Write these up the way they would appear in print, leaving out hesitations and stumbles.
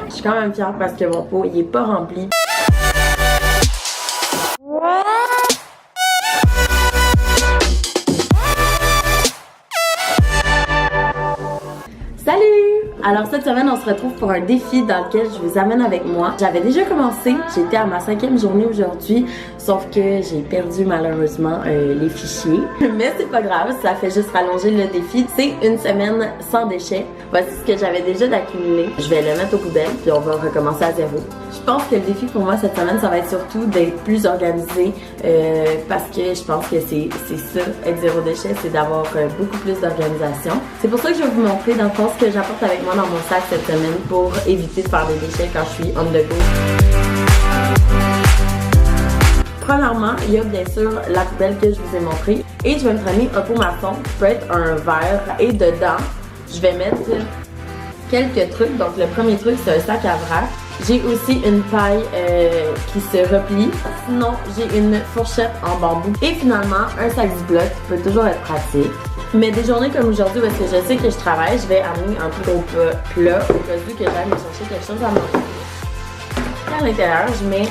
Je suis quand même fière parce que mon pot il est pas rempli. Salut! Alors cette semaine, on se retrouve pour un défi dans lequel je vous amène avec moi. J'avais déjà commencé, j'étais à ma 5e journée aujourd'hui, sauf que j'ai perdu malheureusement les fichiers. Mais c'est pas grave, ça fait juste rallonger le défi. C'est une semaine sans déchets. Voici ce que j'avais déjà d'accumulé. Je vais le mettre aux poubelles, puis on va recommencer à zéro. Je pense que le défi pour moi cette semaine, ça va être surtout d'être plus organisé parce que je pense que c'est ça, être zéro déchet, c'est d'avoir beaucoup plus d'organisation. C'est pour ça que je vais vous montrer dans le fond ce que j'apporte avec moi dans mon sac cette semaine pour éviter de faire des déchets quand je suis on the go. Premièrement, il y a bien sûr la poubelle que je vous ai montrée et je vais me traîner un pot maçon qui peut être un verre et dedans, je vais mettre quelques trucs. Donc le premier truc, c'est un sac à vrac. J'ai aussi une paille qui se replie. Sinon, j'ai une fourchette en bambou. Et finalement, un sac Ziploc qui peut toujours être pratique. Mais des journées comme aujourd'hui, parce que je sais que je travaille, je vais amener un plus gros plat au cas où que j'aille me chercher quelque chose à manger. À l'intérieur, je mets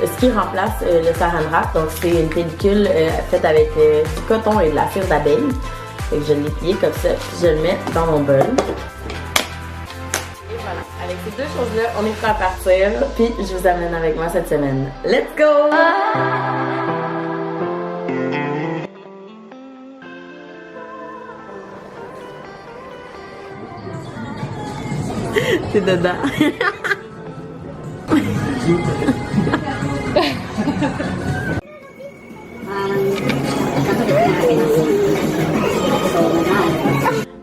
ce qui remplace le saran wrap. Donc c'est une pellicule faite avec du coton et de la cire d'abeille. Et je l'ai plié comme ça, puis je le mets dans mon bol. Avec ces deux choses-là, on est prêt à partir. Puis je vous amène avec moi cette semaine. Let's go! C'est dedans.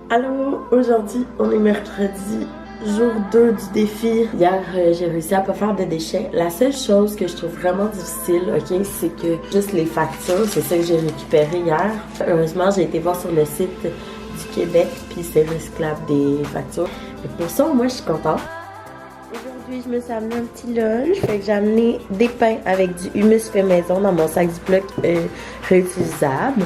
Allô, aujourd'hui on est mercredi. Jour 2 du défi. Hier, j'ai réussi à pas faire de déchets. La seule chose que je trouve vraiment difficile, ok, c'est que juste les factures, c'est ça que j'ai récupéré hier. Heureusement, j'ai été voir sur le site du Québec, puis c'est recyclable des factures. Et pour ça, moi, je suis contente. Aujourd'hui, je me suis amené un petit lunch. Fait que j'ai amené des pains avec du humus fait maison dans mon sac Ziploc réutilisable.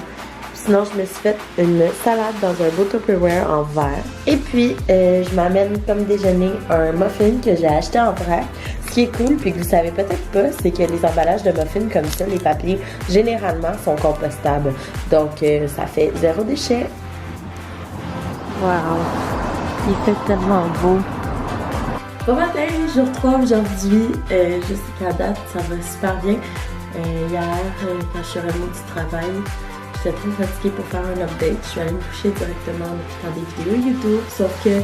Sinon, je me suis fait une salade dans un beau Tupperware en verre. Et puis, je m'amène comme déjeuner un muffin que j'ai acheté en vrac. Ce qui est cool, puis que vous savez peut-être pas, c'est que les emballages de muffins comme ça, les papiers, généralement, sont compostables. Donc, ça fait zéro déchet. Wow! Il fait tellement beau. Bon matin, jour 3 aujourd'hui. Jusqu'à date, ça va super bien. Hier, quand je suis revenue du travail, j'étais trop fatiguée pour faire un update. Je suis allée me coucher directement en écoutant des vidéos YouTube. Sauf que,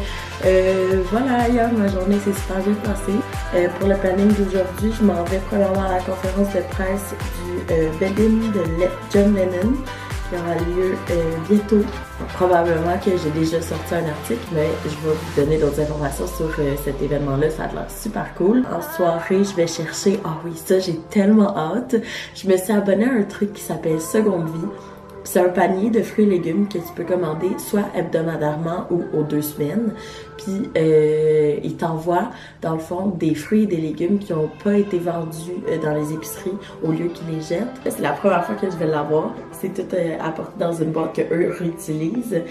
voilà, hier, ma journée s'est super bien passée. Pour le planning d'aujourd'hui, je m'en vais premièrement à la conférence de presse du Bed-In de John Lennon qui aura lieu bientôt. Probablement que j'ai déjà sorti un article, mais je vais vous donner d'autres informations sur cet événement-là. Ça a l'air super cool. En soirée, je vais chercher... Ah oui, ça, j'ai tellement hâte. Je me suis abonnée à un truc qui s'appelle Seconde Vie. C'est un panier de fruits et légumes que tu peux commander soit hebdomadairement ou aux 2 semaines. Puis il t'envoie dans le fond des fruits et des légumes qui n'ont pas été vendus dans les épiceries au lieu qu'ils les jettent. C'est la première fois que je vais l'avoir. C'est tout apporté dans une boîte que eux réutilisent.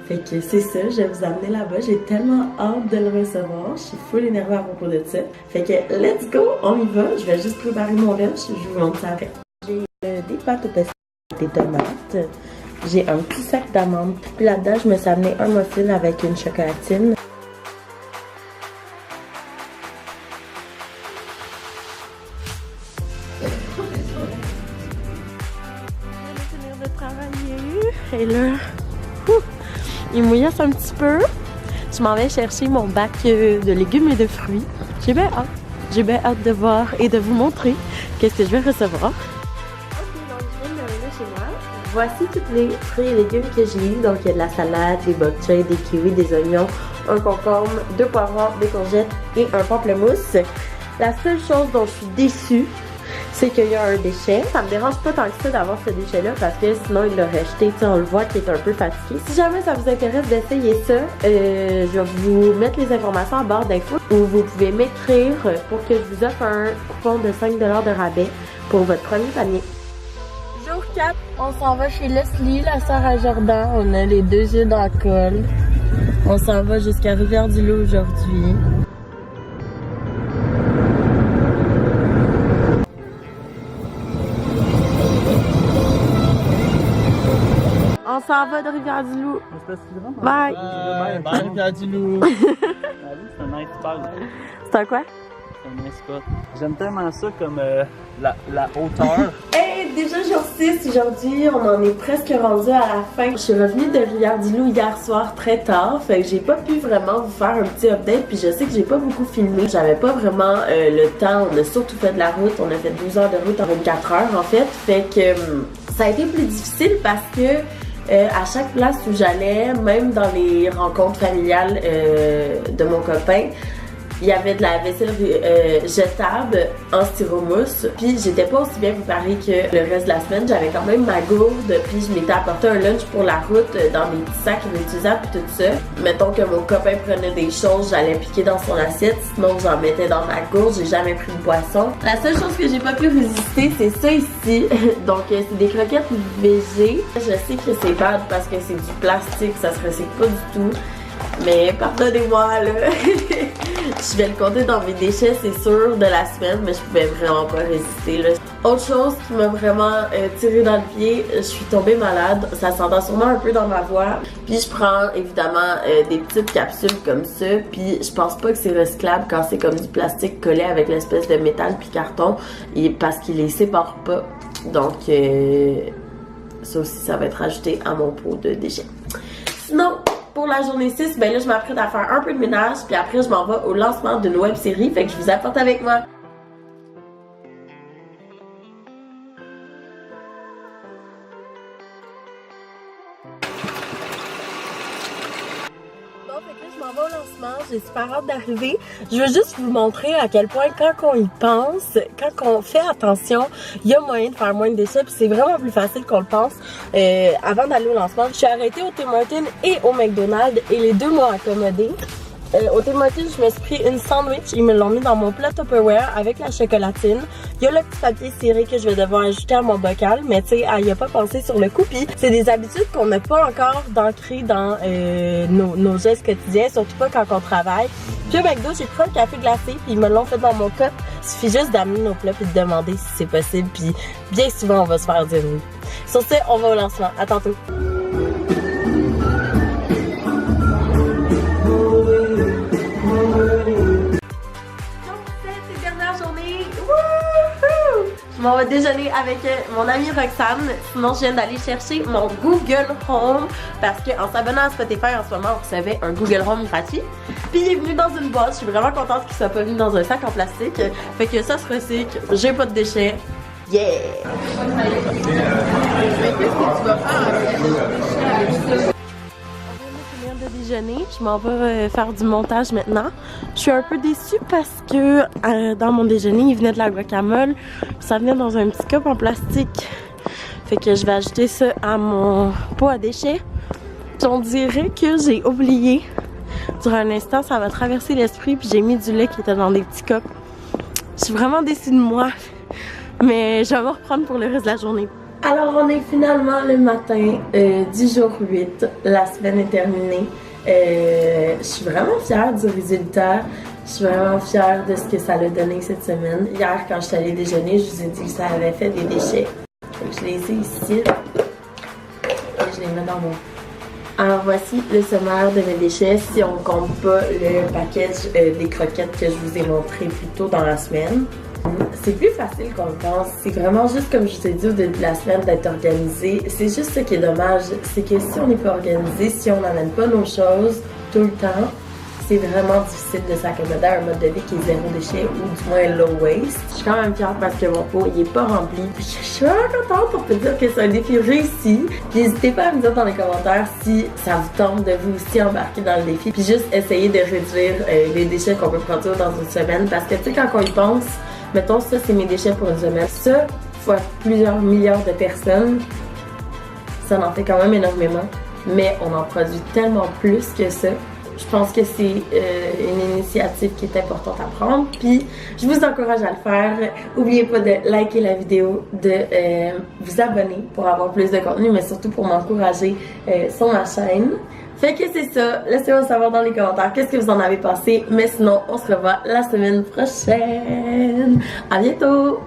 Fait que c'est ça, je vais vous amener là-bas. J'ai tellement hâte de le recevoir. Je suis full énervée à propos de ça. Fait que let's go, on y va. Je vais juste préparer mon lunch. Je vous montre ça après. J'ai des pâtes au pesto, des tomates. J'ai un petit sac d'amandes. Puis là-dedans, je me suis amené un muffin avec une chocolatine. Je viens de finir de travailler. Et là, il mouillasse un petit peu. Je m'en vais chercher mon bac de légumes et de fruits. J'ai bien hâte. J'ai bien hâte de voir et de vous montrer qu'est-ce que je vais recevoir. Voici tous les fruits et légumes que j'ai eu. Donc, il y a de la salade, des bok choy, des kiwis, des oignons, un concombre, 2 poivrons, des courgettes et un pamplemousse. La seule chose dont je suis déçue, c'est qu'il y a un déchet. Ça me dérange pas tant que ça d'avoir ce déchet-là parce que sinon, il l'aurait jeté. On le voit qu'il est un peu fatigué. Si jamais ça vous intéresse d'essayer ça, je vais vous mettre les informations en barre d'infos où vous pouvez m'écrire pour que je vous offre un coupon de 5 $ de rabais pour votre premier panier. Jour 4. 4, on s'en va chez Leslie, la sœur à Jordan. On a les 2 yeux dans le col. On s'en va jusqu'à Rivière-du-Loup aujourd'hui. On s'en va de Rivière-du-Loup. Bye! Bye, Rivière-du-Loup! C'est un nice spot. C'est un quoi? C'est un nice spot. J'aime tellement ça comme la hauteur. Hey, déjà jour 6 aujourd'hui, on en est presque rendu à la fin. Je suis revenue de Rivière-du-Loup hier soir très tard, fait que j'ai pas pu vraiment vous faire un petit update, puis je sais que j'ai pas beaucoup filmé. J'avais pas vraiment le temps, on a surtout fait de la route, on a fait 12 heures de route en 24 heures en fait, fait que ça a été plus difficile parce que à chaque place où j'allais, même dans les rencontres familiales de mon copain, il y avait de la vaisselle jetable en styromousse. Puis j'étais pas aussi bien préparée que le reste de la semaine. J'avais quand même ma gourde, puis je m'étais apporté un lunch pour la route dans des petits sacs réutilisables puis tout ça. Mettons que mon copain prenait des choses, j'allais piquer dans son assiette, sinon j'en mettais dans ma gourde. J'ai jamais pris de boisson. La seule chose que j'ai pas pu résister, c'est ça ici. Donc c'est des croquettes végé. Je sais que c'est bad parce que c'est du plastique, ça se recycle pas du tout. Mais pardonnez-moi là. Je vais le compter dans mes déchets, c'est sûr, de la semaine, mais je pouvais vraiment pas résister là. Autre chose qui m'a vraiment tiré dans le pied, je suis tombée malade. Ça s'entend sûrement un peu dans ma voix. Puis je prends évidemment des petites capsules comme ça. Puis je pense pas que c'est recyclable quand c'est comme du plastique collé avec l'espèce de métal puis carton, et parce qu'il les sépare pas. Donc ça aussi, ça va être ajouté à mon pot de déchets. Sinon, pour la journée 6, ben là je m'apprête à faire un peu de ménage, puis après je m'en vais au lancement d'une web série, fait que je vous apporte avec moi. Bon, fait que là je m'en vais au lancement, j'ai super hâte d'arriver. Je veux juste vous montrer à quel point quand on y pense, quand on fait attention, il y a moyen de faire moins de déchets, puis c'est vraiment plus facile qu'on le pense. Avant d'aller au lancement, je suis arrêtée au Tim Hortons et au McDonald's et les deux m'ont accommodée. Au Tim Hortons, je me suis pris une sandwich, ils me l'ont mis dans mon plat Tupperware avec la chocolatine. Il y a le petit papier ciré que je vais devoir ajouter à mon bocal, mais tu sais, elle y a pas pensé sur le coup. Puis c'est des habitudes qu'on n'a pas encore d'ancrer dans nos gestes quotidiens, surtout pas quand on travaille. Puis au McDo, j'ai pris un café glacé, puis ils me l'ont fait dans mon cup. Il suffit juste d'amener nos plats puis de demander si c'est possible, puis bien souvent on va se faire dire oui. Sur ce, on va au lancement. À tantôt. Je m'en vais déjeuner avec mon amie Roxane. Sinon, je viens d'aller chercher mon Google Home parce qu'en s'abonnant à Spotify en ce moment, on recevait un Google Home gratuit. Puis il est venu dans une boîte. Je suis vraiment contente qu'il soit pas venu dans un sac en plastique. Fait que ça se recycle. J'ai pas de déchets. Yeah! Qu'est-ce que tu vas faire avec les déchets? De déjeuner, je m'en vais faire du montage maintenant. Je suis un peu déçue parce que dans mon déjeuner, il venait de la guacamole. Ça venait dans un petit cup en plastique. Fait que je vais ajouter ça à mon pot à déchets. Puis on dirait que j'ai oublié. Durant un instant, ça m'a traversé l'esprit puis j'ai mis du lait qui était dans des petits cups. Je suis vraiment déçue de moi. Mais je vais me reprendre pour le reste de la journée. Alors on est finalement le matin du jour 8, la semaine est terminée. Je suis vraiment fière du résultat, je suis vraiment fière de ce que ça a donné cette semaine. Hier quand je suis allée déjeuner, je vous ai dit que ça avait fait des déchets. Donc, je les ai ici et je les mets dans mon... Alors voici le sommaire de mes déchets si on compte pas le package des croquettes que je vous ai montré plus tôt dans la semaine. C'est plus facile qu'on le pense, c'est vraiment juste comme je vous ai dit au début de la semaine d'être organisé. C'est juste ce qui est dommage, c'est que si on n'est pas organisé, si on n'amène pas nos choses tout le temps, c'est vraiment difficile de s'accommoder à un mode de vie qui est zéro déchet ou du moins low waste. Je suis quand même fière parce que mon pot il est pas rempli. Puis je suis vraiment contente pour te dire que c'est un défi réussi. Puis n'hésitez pas à me dire dans les commentaires si ça vous tente de vous aussi embarquer dans le défi. Puis juste essayer de réduire les déchets qu'on peut produire dans une semaine. Parce que tu sais, quand on y pense, mettons ça c'est mes déchets pour une semaine. Ça, fois plusieurs milliards de personnes, ça en fait quand même énormément. Mais on en produit tellement plus que ça. je pense que c'est une initiative qui est importante à prendre. Puis je vous encourage à le faire. N'oubliez pas de liker la vidéo, de vous abonner pour avoir plus de contenu, mais surtout pour m'encourager sur ma chaîne. Fait que c'est ça. Laissez-moi savoir dans les commentaires qu'est-ce que vous en avez pensé. Mais sinon, on se revoit la semaine prochaine. À bientôt!